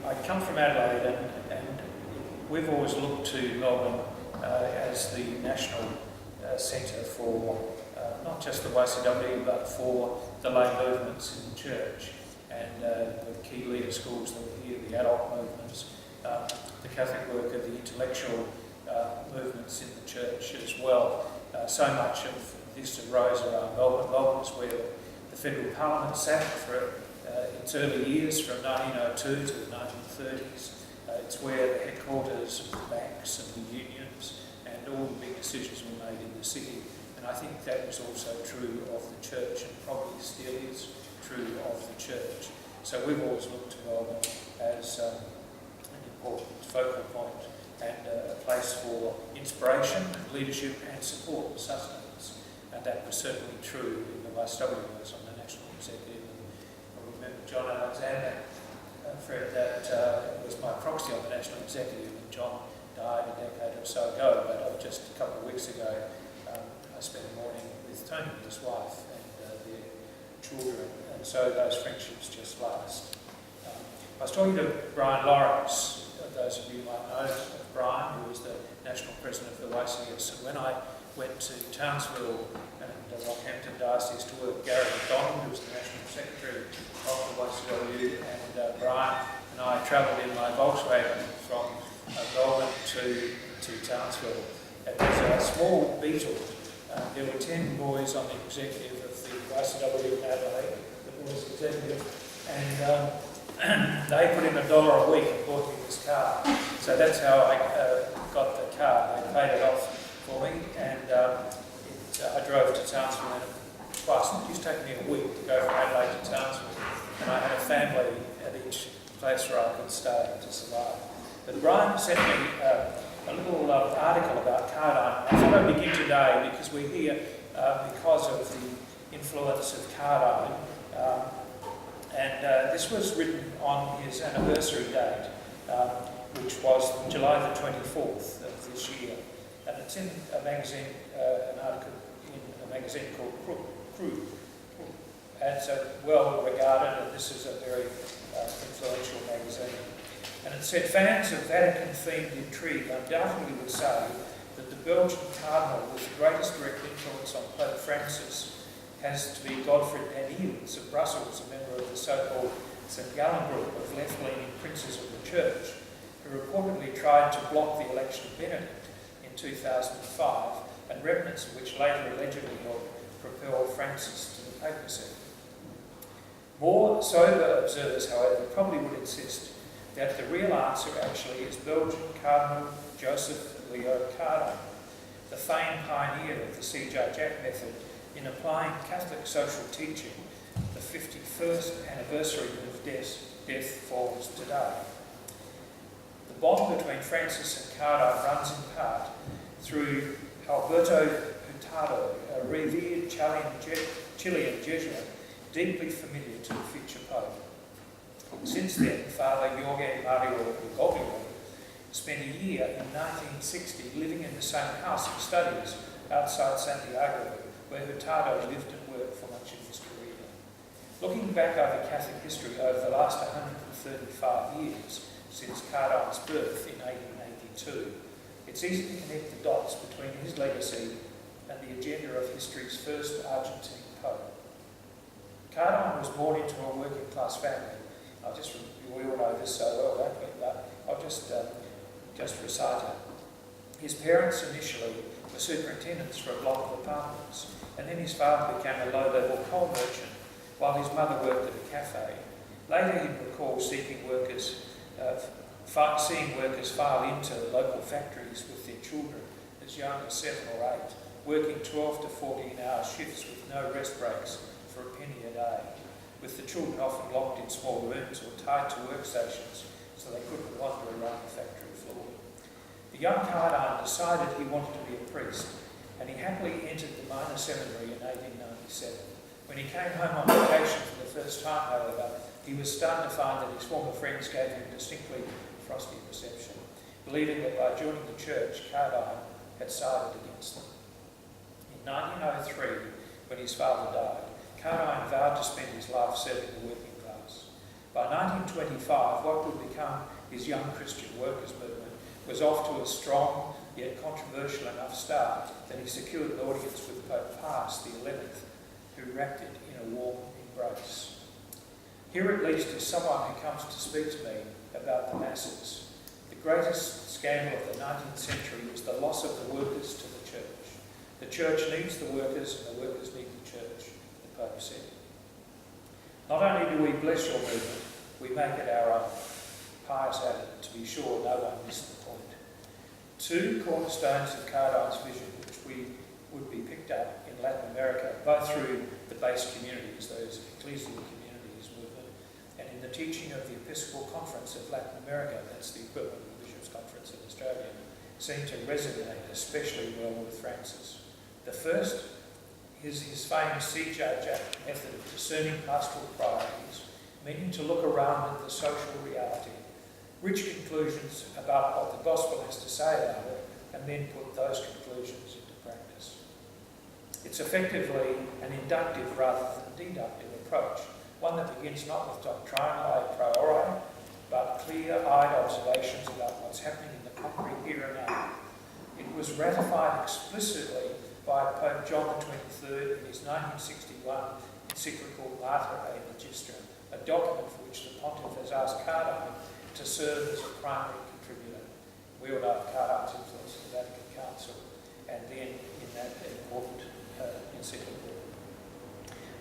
I come from Adelaide, and we've always looked to Melbourne as the national centre for not just the YCW, but for the lay movements in the church, and the key leader schools that were here, the adult movements, the Catholic worker, the intellectual movements in the church as well. So much of this arose around Melbourne. Melbourne is where the Federal Parliament sat for its early years, from 1902 to the 1930s. It's where the headquarters of the banks and the unions and all the big decisions were made in the city. And I think that was also true of the church, and probably still is true of the church. So we've always looked to Melbourne as an important focal point and a place for inspiration, leadership and support and sustenance. And that was certainly true in the YCW was on the national executive. And I remember John Alexander, Fred, that was my proxy on the national executive, and John died a decade or so ago, but just a couple of weeks ago I spent a morning with Tony, his wife, and their children, and so those friendships just last. I was talking to Brian Lawrence. Those of you might know of Brian, who was the national president of the YCS, and when I went to Townsville and Rockhampton Diocese to work, Gary McDonald, who was the national secretary of the YCW, and Brian and I travelled in my Volkswagen from Melbourne to Townsville. It was a small Beetle. There were 10 boys on the executive of the YCW in Adelaide, the boys executive, and they put in $1 a week and bought me this car. So that's how I got the car. They paid it off for me, and I drove to Townsville twice. It used to take me a week to go from Adelaide to Townsville, and I had a family at each place where I could stay to survive. But Brian sent me a little article about Cardijn. I thought I'd begin today because we're here because of the influence of Cardijn. And this was written on his anniversary date, which was July the 24th of this year. And it's in a magazine, an article in a magazine called Crude. And it's well regarded, and this is a very influential magazine. And it said, fans of Vatican-themed intrigue undoubtedly would say that the Belgian cardinal with the greatest direct influence on Pope Francis has to be Godfrey Panneels of Brussels, a member of the so-called St. Gallen group of left-leaning princes of the church, who reportedly tried to block the election of Benedict in 2005, and remnants of which later allegedly helped propel Francis to the papacy. More sober observers, however, probably would insist that the real answer actually is Belgian Cardinal Joseph Leo Cardijn, the famed pioneer of the C.J. Jack method in applying Catholic social teaching. The 51st anniversary of death falls today. The bond between Francis and Cardijn runs in part through Alberto Hurtado, a revered Chilean Jesuit deeply familiar to the future Pope. Since then, Father Jorge Mario Bergoglio spent a year in 1960 living in the same house of studies outside Santiago, where Hurtado lived and worked for much of his career. Looking back over Catholic history over the last 135 years since Cardijn's birth in 1882, it's easy to connect the dots between his legacy and the agenda of history's first Argentine Pope. Cardijn was born into a working class family. We all know this so well, don't we? But I'll just recite it. His parents initially were superintendents for a block of apartments, and then his father became a low-level coal merchant while his mother worked at a cafe. Later he'd recall seeing workers file into local factories with their children as young as 7 or 8, working 12 to 14-hour shifts with no rest breaks for a penny a day, with the children often locked in small rooms or tied to workstations so they couldn't wander around the factory floor. The young Cardijn decided he wanted to be a priest, and he happily entered the minor seminary in 1897. When he came home on vacation for the first time, however, he was stunned to find that his former friends gave him a distinctly frosty reception, believing that by joining the church, Cardijn had sided against them. In 1903, when his father died, Cardijn vowed to spend his life serving the working class. By 1925, what would become his Young Christian Workers movement was off to a strong yet controversial enough start that he secured an audience with Pope Pius XI, who wrapped it in a warm embrace. Here at least is someone who comes to speak to me about the masses. The greatest scandal of the 19th century was the loss of the workers to the church. The church needs the workers and the workers need the church, the Pope said. Not only do we bless your movement, we make it our own. Pius added, to be sure no one missed the point. Two cornerstones of Cardijn's vision, which would be picked up in Latin America, both through the base communities, those ecclesial communities movement, and in the teaching of the Episcopal Conference of Latin America, that's the equivalent of the Bishops' Conference in Australia, seem to resonate especially well with Francis. The first is his famous C.J. Jack method of discerning pastoral priorities, meaning to look around at the social reality, reach conclusions about what the gospel has to say about it, and then put those conclusions into practice. It's effectively an inductive rather than deductive approach, one that begins not with doctrinal a priori, but clear-eyed observations about what's happening in the concrete here and now. It was ratified explicitly by Pope John XXIII in his 1961 encyclical Mater et Magistrum, a document for which the Pontiff has asked Cardijn to serve as a primary contributor. We all know Cardijn's influence in the Vatican Council, and then in that important encyclical.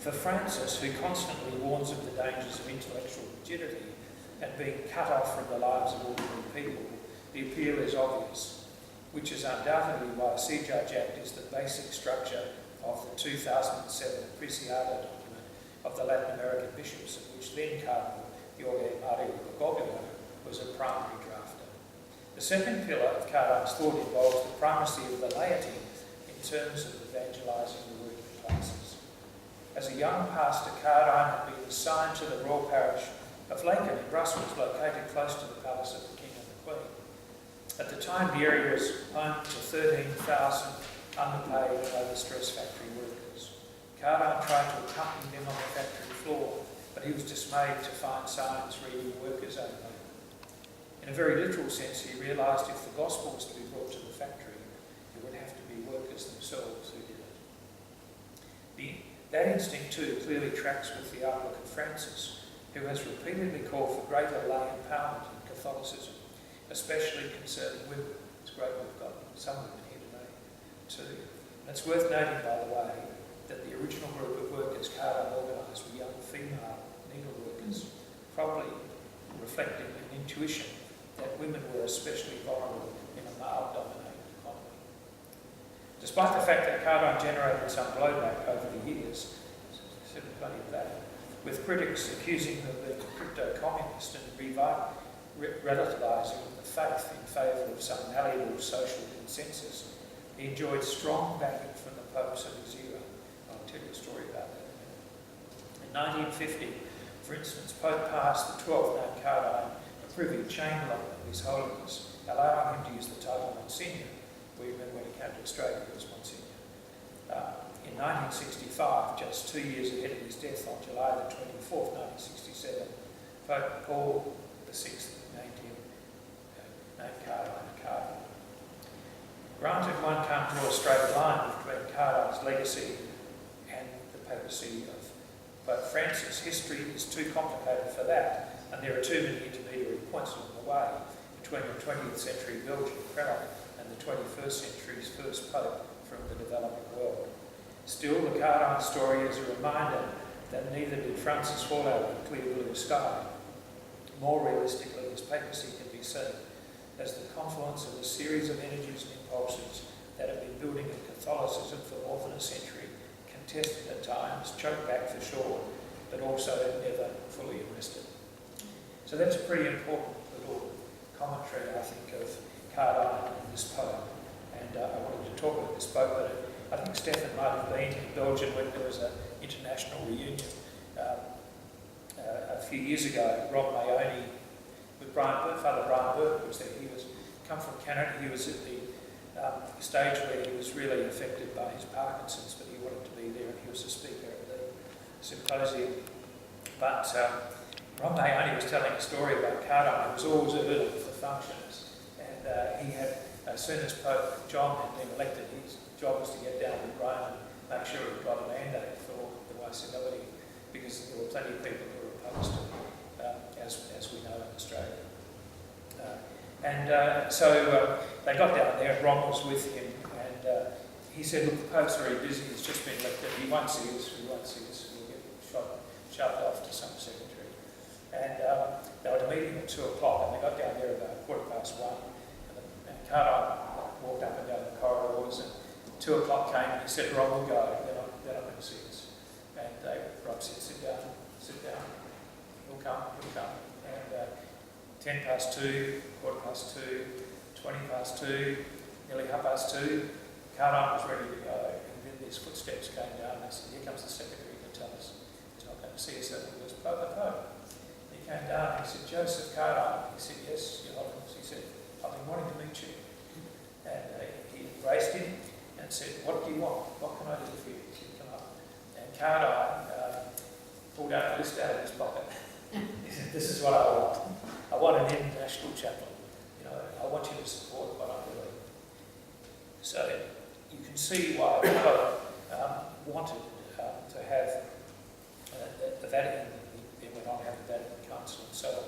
For Francis, who constantly warns of the dangers of intellectual rigidity and being cut off from the lives of ordinary people, the appeal is obvious, which is undoubtedly why C.J. Jack is the basic structure of the 2007 Preciado document of the Latin American bishops, of which then Cardinal Jorge Mario Bergoglio was a primary drafter. The second pillar of Cardijn's thought involves the primacy of the laity in terms of evangelising the working classes. As a young pastor, Cardijn had been assigned to the Royal Parish of Laeken in Brussels, located close to the Palace of the King and the Queen. At the time, the area was home to 13,000 underpaid and overstressed factory workers. Cardijn tried to accompany them on the factory floor, but he was dismayed to find signs reading workers only. In a very literal sense, he realised if the gospel was to be brought to the factory, it would have to be workers themselves who did it. That instinct too clearly tracks with the outlook of Francis, who has repeatedly called for greater lay empowerment in Catholicism, especially concerning women. It's great we've got some women here today too. And it's worth noting, by the way, that the original group of workers Cardijn organised were young female needle workers, probably reflecting an intuition that women were especially vulnerable in a male-dominated economy. Despite the fact that Cardijn generated some blowback over the years, certainly plenty of that, with critics accusing him of being a crypto-communist and relativising the faith in favour of some malleable social consensus, he enjoyed strong backing from the popes of his era. I'll tell you a story about that in a minute. In 1950, for instance, Pope Pius XII named Cardijn a privy chamberlain of His Holiness, allowing him to use the title Monsignor. We remember when he came to Australia, he was Monsignor. In 1965, just 2 years ahead of his death on July the 24th, 1967, Pope Paul VI named Cardijn a cardinal. Granted, one can't draw a straight line between Cardijn's legacy and the papacy of Pope Francis. History is too complicated for that, and there are too many intermediary points along the way between the 20th century Belgian prelate and the 21st century's first pope from the developing world. Still, the Cardijn story is a reminder that neither did Francis fall out of a clear blue sky. More realistically, his papacy can be seen as the confluence of a series of energies and impulses that have been building in Catholicism for more than a century, contested at times, choked back for sure, but also never fully arrested. So that's a pretty important little commentary, I think, of Cardijn and this pope. And I wanted to talk about this pope, but I think Stefan might have been in Belgium when there was an international reunion a few years ago. Rob Mayoni with Father Brian Burke was there. He was come from Canada. He was at the stage where he was really affected by his Parkinson's, but he wanted to be there, and he was a speaker at the symposium. But Ron Mahoney was telling a story about Cardijn, who was always early for functions, and he had, as soon as Pope John had been elected, his job was to get down to Rome and make sure he got a mandate for the Viceroy, because there were plenty of people who were opposed to it, as we know in Australia. So they got down there, and Ron was with him, and he said, look, the Pope's very busy, he's just been elected, he won't see us, we'll get shoved off to some secretary. And they were meeting at 2 o'clock, and they got down there about 1:15, and Cardijn walked up and down the corridors, and 2 o'clock came, and he said, Rob, we'll go, they're not going to see us. And Rob said, sit down, he'll come. And 2:10, 2:15, 20:15, nearly 2:30, Cardijn was ready to go, and then these footsteps came down, and they said, here comes the secretary to tell us he's not going to see us, and it was Pope. He came down, and he said, Joseph Cardijn. He said, yes, Your Holiness. He said, I've been wanting to meet you. And he embraced him and said, what do you want? What can I do for you? He said, come up. And Cardijn pulled out a list out of his pocket. He said, this is what I want. I want an international chaplain. I want you to support what I'm doing. So you can see why the Pope wanted to have the Vatican. He went on to have the Vatican Council and so on,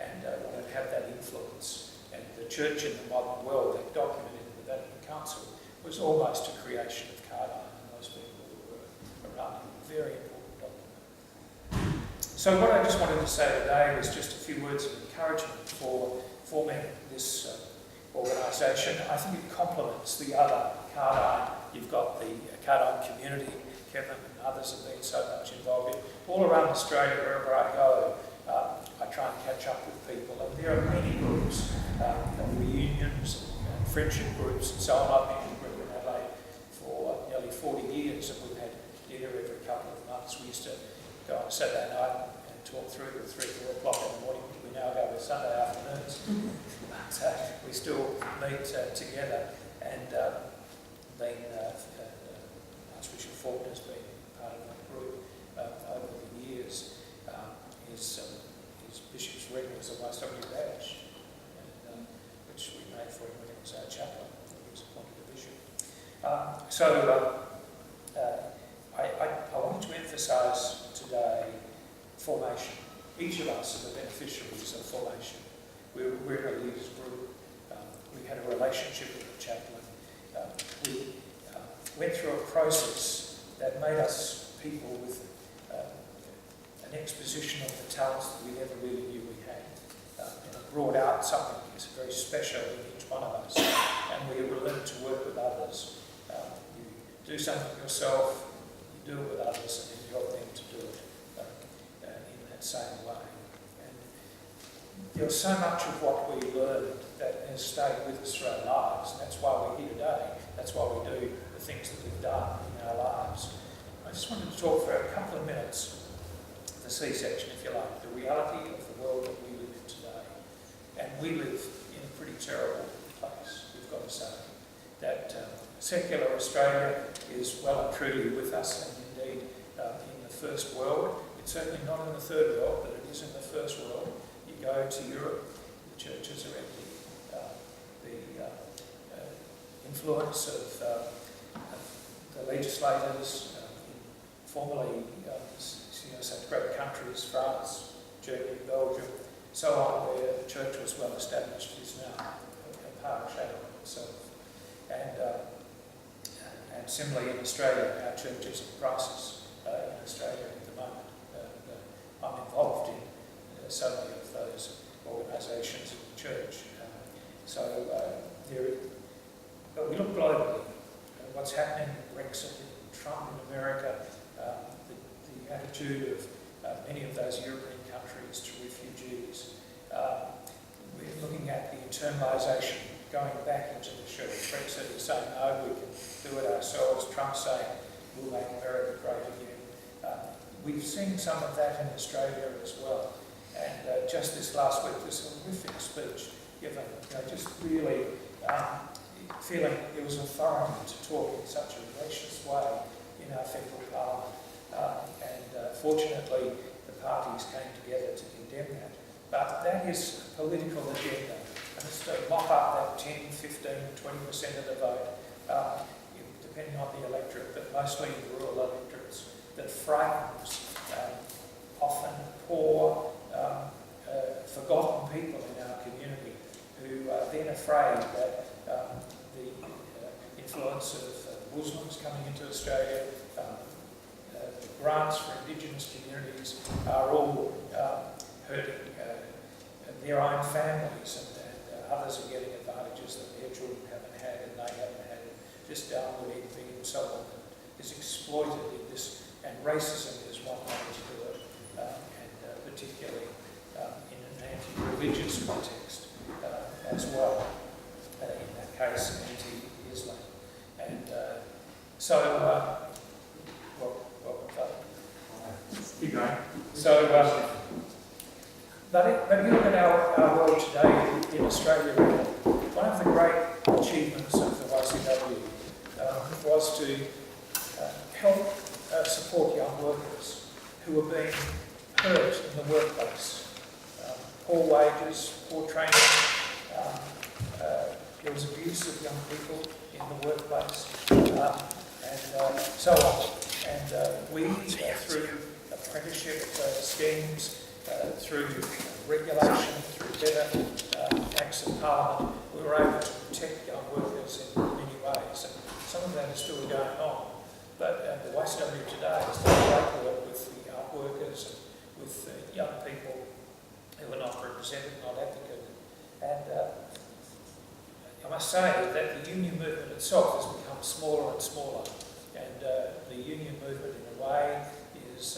and wanted to have that influence. And the Church in the modern world, that documented in the Vatican Council, was almost a creation of Cardijn and those people who were around him. Very important document. So what I just wanted to say today was just a few words of encouragement for forming this organisation. I think it complements the other Cardijn. You've got the Cardijn community. Kevin and others have been so much involved in. All around Australia, wherever I go, I try and catch up with people. And there are many groups, reunions, and friendship groups, and so on. I've been in a group in Adelaide for nearly 40 years, and we've had dinner every couple of months. We used to go on Saturday night and talk through to 3 or 4 o'clock in the morning. We now go with Sunday afternoons. But we still meet together, and Archbishop Faulkner has been part of that group over the years. His bishop's ring was a YW badge, which we made for him when he was our chaplain, when he was appointed a bishop. I wanted to emphasise today formation. Each of us are the beneficiaries of formation. We're in a leaders group. We had a relationship with the chaplain. We went through a process that made us people with an exposition of the talents that we never really knew we had. And it brought out something that's very special in each one of us. And we learned to work with others. You do something yourself, you do it with others, and then you help them to do it in that same way. And there's so much of what we learned that has stayed with us through our lives, and that's why we're here today. That's why we do the things that we've done in our lives. I just wanted to talk for a couple of minutes, the C-section, if you like, the reality of the world that we live in today. And we live in a pretty terrible place, we've got to say. That secular Australia is well and truly with us, and indeed in the first world. It's certainly not in the third world, but it is in the first world. You go to Europe, the churches are empty. The influence of the legislators, formerly such great countries, France, Germany, Belgium, so on, where the church was well established, is now a part of shadow of itself. And similarly in Australia, our church is in crisis in Australia at the moment. I'm involved in so many of those organisations in the church. But we look globally. What's happening with Brexit, Trump in America, the attitude of many of those European countries to refugees. We're looking at the internalisation, going back into the church. Brexit is saying, no, we can do it ourselves. Trump saying, we'll make America great again. We've seen some of that in Australia as well. And just this last week, this horrific speech given, just really feeling there was authority to talk in such a gracious way in our federal parliament. Fortunately, the parties came together to condemn that. But that is a political agenda, and it's to mop up that 10, 15, 20% of the vote, depending on the electorate, but mostly the rural electorates, that frightens often poor, forgotten people in our community who are then afraid that the influence of Muslims coming into Australia, grants for Indigenous communities are all hurting their own families, and others are getting advantages that their children haven't had and they haven't had. Just downward envy and so on is exploited in this, and racism is one way to do it, and particularly in an anti-religious context as well, in that case anti-Islam. And Keep going. So, but if you look at our world today in Australia, one of the great achievements of the YCW was to help support young workers who were being hurt in the workplace. Poor wages, poor training, there was abuse of young people in the workplace, and so on. And we, through apprenticeship schemes, through regulation, through better acts of Parliament, we were able to protect young workers in many ways. And some of that is still going on. But the YCW today is doing great work with the art workers, with young people who are not represented, not advocated. And I must say that the union movement itself has become smaller and smaller. And the union movement, in a way, is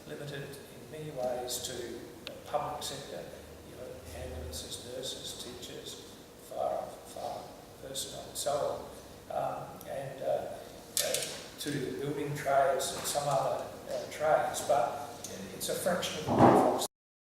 limited in many ways to the public sector, ambulances, nurses, teachers, fire personnel, and so on, and to the building trades and some other trades, but it's a fraction of the workforce.